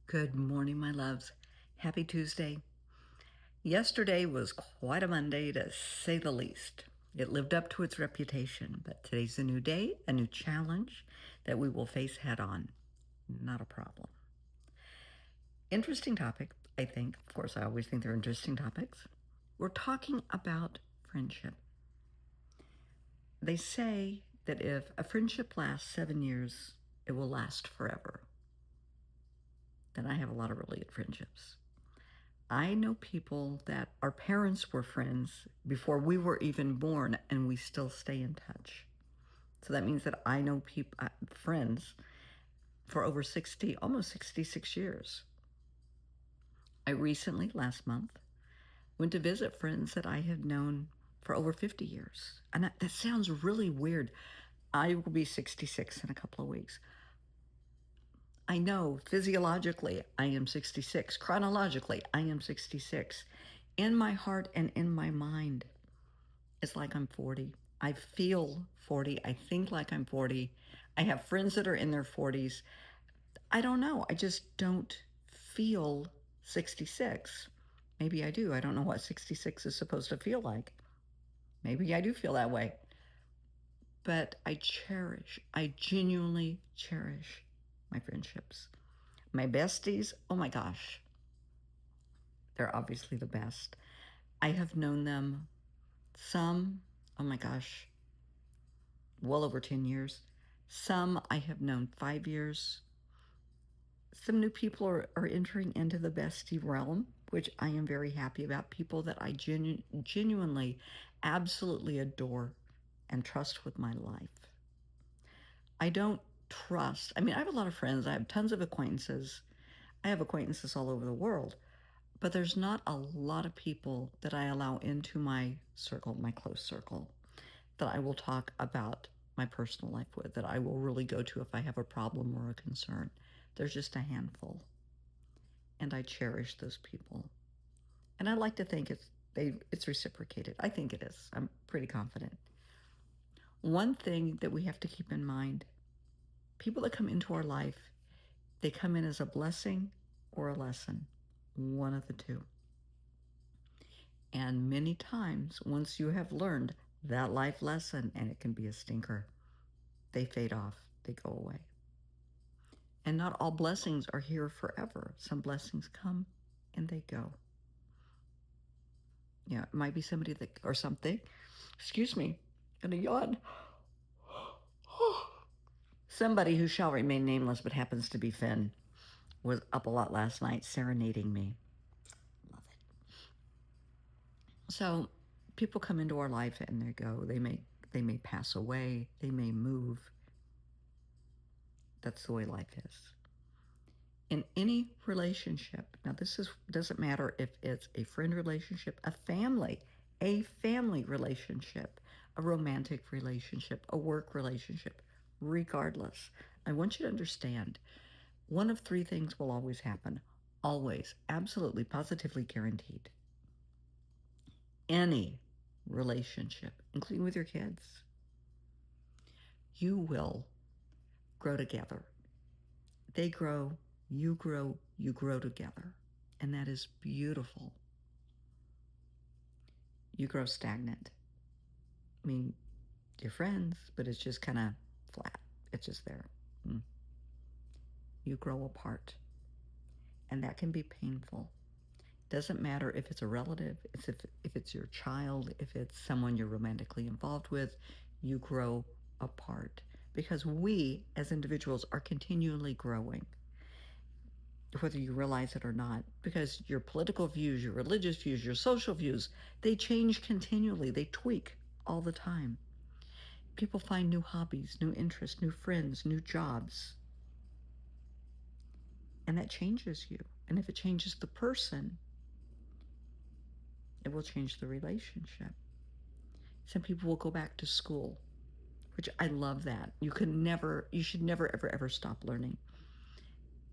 Good morning, my loves. Happy Tuesday. Yesterday was quite a Monday, to say the least. It lived up to its reputation, but today's a new day, a new challenge that we will face head on. Not a problem. Interesting topic, I think. Of course, I always think they're interesting topics. We're talking about friendship. They say that if a friendship lasts 7 years, it will last forever. Then I have a lot of really good friendships. I know people that our parents were friends before we were even born, and we still stay in touch. So that means that I know people, friends, for over 60, almost 66 years. I recently, last month, went to visit friends that I had known for over 50 years. And that sounds really weird. I will be 66 in a couple of weeks. I know physiologically I am 66. Chronologically, I am 66. In my heart and in my mind, it's like I'm 40. I feel 40. I think like I'm 40. I have friends that are in their 40s. I don't know. I just don't feel 66. Maybe I do. I don't know what 66 is supposed to feel like. Maybe I do feel that way. But I genuinely cherish my friendships. My besties, oh my gosh, they're obviously the best. I have known them some, oh my gosh, well over 10 years. Some I have known 5 years. Some new people are entering into the bestie realm, which I am very happy about. People that I genuinely, absolutely adore and trust with my life. I don't trust, I mean, I have a lot of friends. I have tons of acquaintances. I have acquaintances all over the world. But there's not a lot of people that I allow into my circle, my close circle, that I will talk about my personal life with, that I will really go to if I have a problem or a concern. There's just a handful. And I cherish those people. And I like to think it's reciprocated. I think it is. I'm pretty confident. One thing that we have to keep in mind, people that come into our life, they come in as a blessing or a lesson, one of the two. And many times, once you have learned that life lesson, and it can be a stinker, they fade off, they go away. And not all blessings are here forever. Some blessings come and they go. Yeah, it might be somebody that, or something, excuse me, gonna yawn. Somebody who shall remain nameless but happens to be Finn was up a lot last night serenading me. Love it. So people come into our life and they go. They may pass away. They may move. That's the way life is. In any relationship, now doesn't matter if it's a friend relationship, a family relationship, a romantic relationship, a work relationship, regardless. I want you to understand, one of three things will always happen. Always, absolutely, positively guaranteed. Any relationship, including with your kids, you will grow together. They grow, you grow together. And that is beautiful. You grow stagnant. I mean, you're friends, but it's just kind of flat. It's just there. You grow apart. And that can be painful. Doesn't matter if it's a relative, if it's your child, if it's someone you're romantically involved with, you grow apart. Because we, as individuals, are continually growing, whether you realize it or not, because your political views, your religious views, your social views, they change continually. They tweak all the time. People find new hobbies, new interests, new friends, new jobs. And that changes you. And if it changes the person, it will change the relationship. Some people will go back to school, which I love that. You should never, ever, ever stop learning.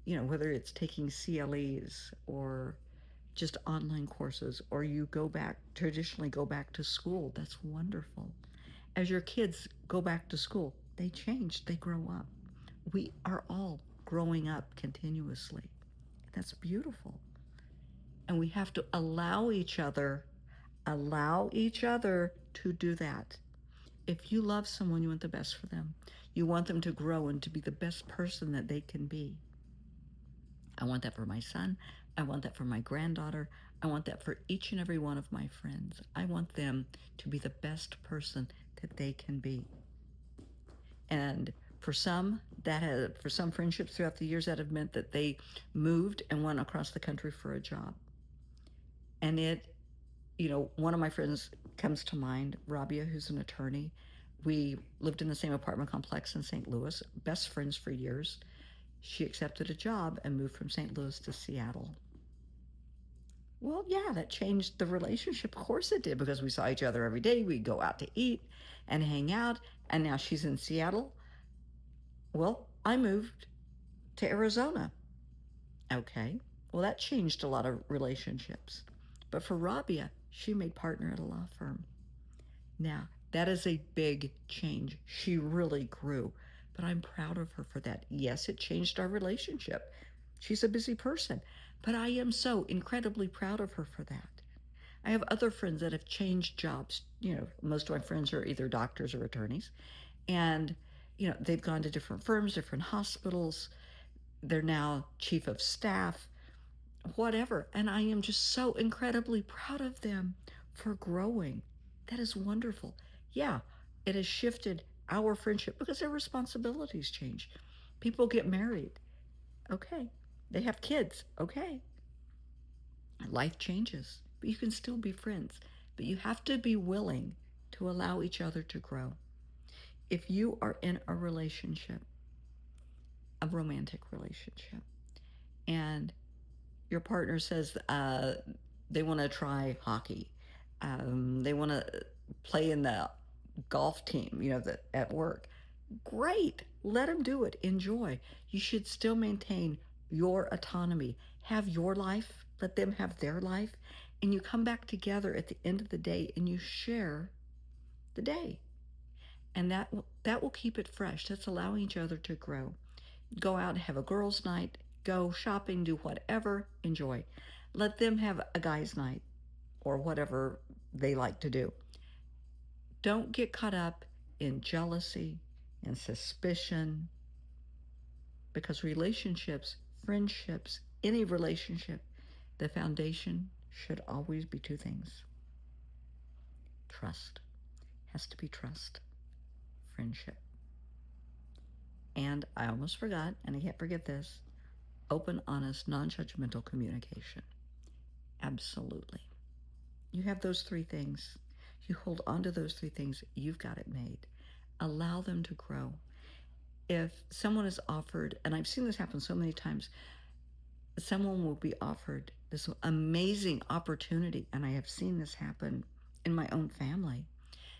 You know, whether it's taking CLEs or just online courses, or you traditionally go back to school, that's wonderful. As your kids go back to school, they change, they grow up. We are all growing up continuously. That's beautiful. And we have to allow each other to do that. If you love someone, you want the best for them. You want them to grow and to be the best person that they can be. I want that for my son. I want that for my granddaughter. I want that for each and every one of my friends. I want them to be the best person that they can be. And for some friendships throughout the years, that have meant that they moved and went across the country for a job. And one of my friends comes to mind, Rabia, who's an attorney. We lived in the same apartment complex in St. Louis, best friends for years. She accepted a job and moved from St. Louis to Seattle. Well, yeah, that changed the relationship. Of course it did, because we saw each other every day. We'd go out to eat and hang out. And now she's in Seattle. Well, I moved to Arizona. Okay. Well, that changed a lot of relationships. But for Rabia, she made partner at a law firm. Now, that is a big change. She really grew, but I'm proud of her for that. Yes, it changed our relationship. She's a busy person, but I am so incredibly proud of her for that. I have other friends that have changed jobs. Most of my friends are either doctors or attorneys, and they've gone to different firms, different hospitals. They're now chief of staff, whatever. And I am just so incredibly proud of them for growing. That is wonderful. Yeah, it has shifted our friendship because their responsibilities change. People get married. Okay. They have kids. Okay. Life changes, but you can still be friends. But you have to be willing to allow each other to grow. If you are in a relationship, a romantic relationship, and your partner says they want to try hockey, they want to play in the golf team, at work. Great, let them do it. Enjoy. You should still maintain your autonomy. Have your life. Let them have their life, and you come back together at the end of the day and you share the day, and that will keep it fresh. That's allowing each other to grow. Go out and have a girls' night, go shopping, do whatever, enjoy. Let them have a guys' night or whatever they like to do. Don't get caught up in jealousy and suspicion, because relationships, friendships, any relationship, the foundation should always be two things. Trust. Has to be trust. Friendship. And I almost forgot, and I can't forget this, open, honest, non-judgmental communication. Absolutely. You have those three things. You hold on to those three things, you've got it made. Allow them to grow. If someone is offered, and I've seen this happen so many times, someone will be offered this amazing opportunity, and I have seen this happen in my own family,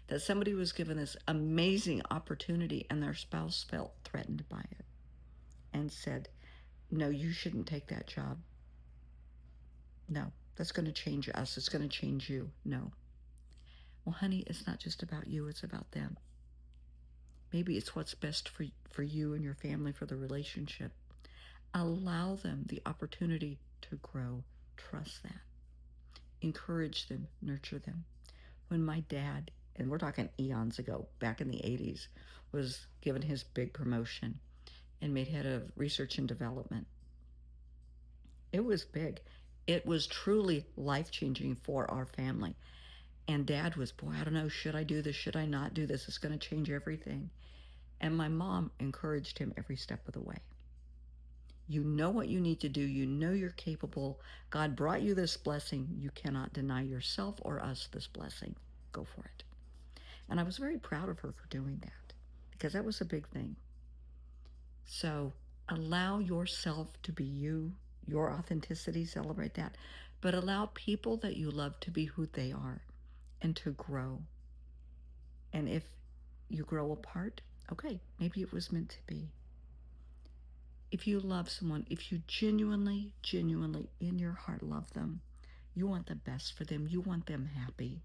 that somebody was given this amazing opportunity and their spouse felt threatened by it and said, no, you shouldn't take that job. No, that's going to change us. It's going to change you. No. Well, honey, it's not just about you. It's about them. Maybe it's what's best for you and your family, for the relationship. Allow them the opportunity to grow. Trust that. Encourage them. Nurture them. When my dad, and we're talking eons ago, back in the 80s, was given his big promotion and made head of research and development, it was big. It was truly life-changing for our family. And Dad was, boy, I don't know, should I do this? Should I not do this? It's going to change everything. And my mom encouraged him every step of the way. You know what you need to do. You know you're capable. God brought you this blessing. You cannot deny yourself or us this blessing. Go for it. And I was very proud of her for doing that, because that was a big thing. So allow yourself to be you, your authenticity, celebrate that. But allow people that you love to be who they are and to grow. And if you grow apart, okay, maybe it was meant to be. If you love someone, if you genuinely in your heart love them, you want the best for them, you want them happy.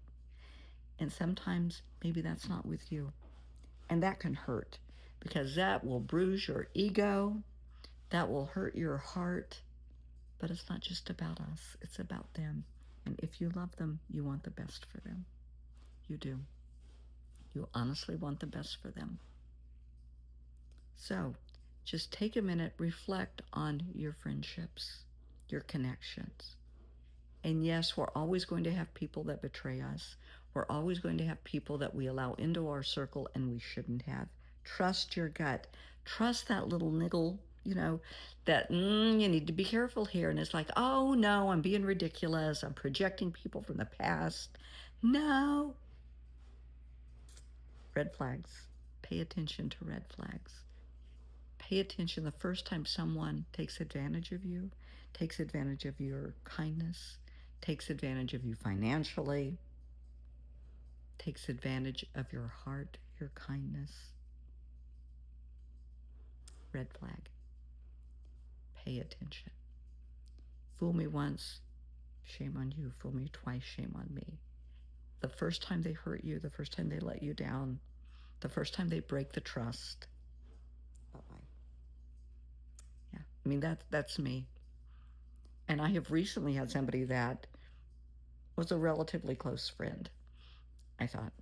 And sometimes maybe that's not with you. And that can hurt, because that will bruise your ego, that will hurt your heart. But it's not just about us, it's about them. And if you love them, you want the best for them. You do. You honestly want the best for them. So just take a minute, reflect on your friendships, your connections. And yes, we're always going to have people that betray us. We're always going to have people that we allow into our circle and we shouldn't have. Trust your gut. Trust that little niggle, that you need to be careful here. And it's like, oh no, I'm being ridiculous. I'm projecting people from the past. No. Red flags. Pay attention to red flags. Pay attention the first time someone takes advantage of you, takes advantage of your kindness, takes advantage of you financially, takes advantage of your heart, your kindness. Red flag. Pay attention. Fool me once, shame on you. Fool me twice, shame on me. The first time they hurt you, the first time they let you down, the first time they break the trust, bye-bye. Yeah, I mean, that's me. And I have recently had somebody that was a relatively close friend, I thought,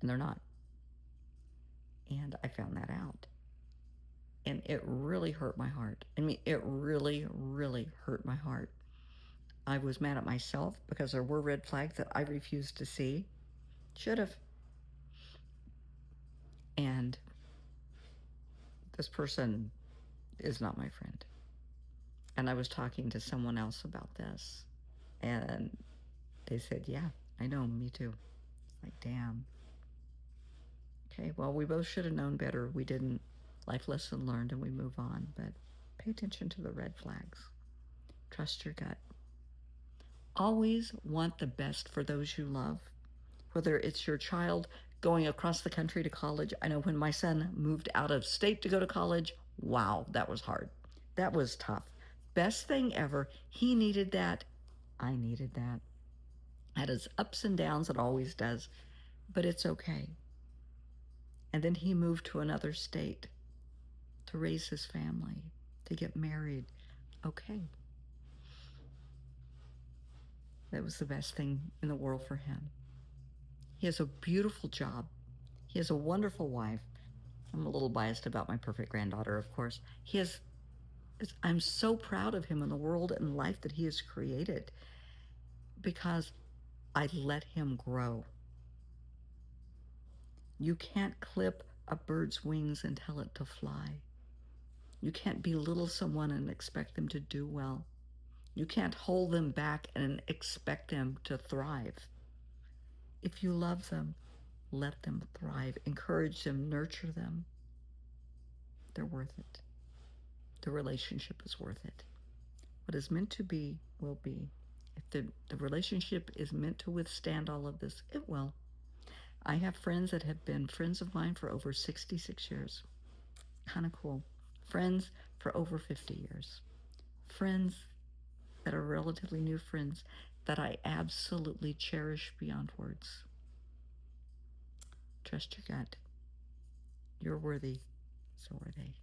and they're not. And I found that out. And it really hurt my heart. I mean, it really, really hurt my heart. I was mad at myself because there were red flags that I refused to see. Should have. And this person is not my friend. And I was talking to someone else about this. And they said, yeah, I know, me too. It's like, damn. Okay, well, we both should have known better. We didn't. Life lesson learned, and we move on. But pay attention to the red flags. Trust your gut. Always want the best for those you love, whether it's your child going across the country to college. I know when my son moved out of state to go to college, wow, that was hard. That was tough. Best thing ever. He needed that. I needed that. Had its ups and downs, it always does, but it's okay. And then he moved to another state to raise his family, to get married. Okay. That was the best thing in the world for him. He has a beautiful job. He has a wonderful wife. I'm a little biased about my perfect granddaughter, of course. I'm so proud of him and the world and life that he has created because I let him grow. You can't clip a bird's wings and tell it to fly. You can't belittle someone and expect them to do well. You can't hold them back and expect them to thrive. If you love them, let them thrive. Encourage them, nurture them. They're worth it. The relationship is worth it. What is meant to be will be. If the relationship is meant to withstand all of this, it will. I have friends that have been friends of mine for over 66 years. Kind of cool. Friends for over 50 years. Friends that are relatively new friends that I absolutely cherish beyond words. Trust your gut. You're worthy. So are they.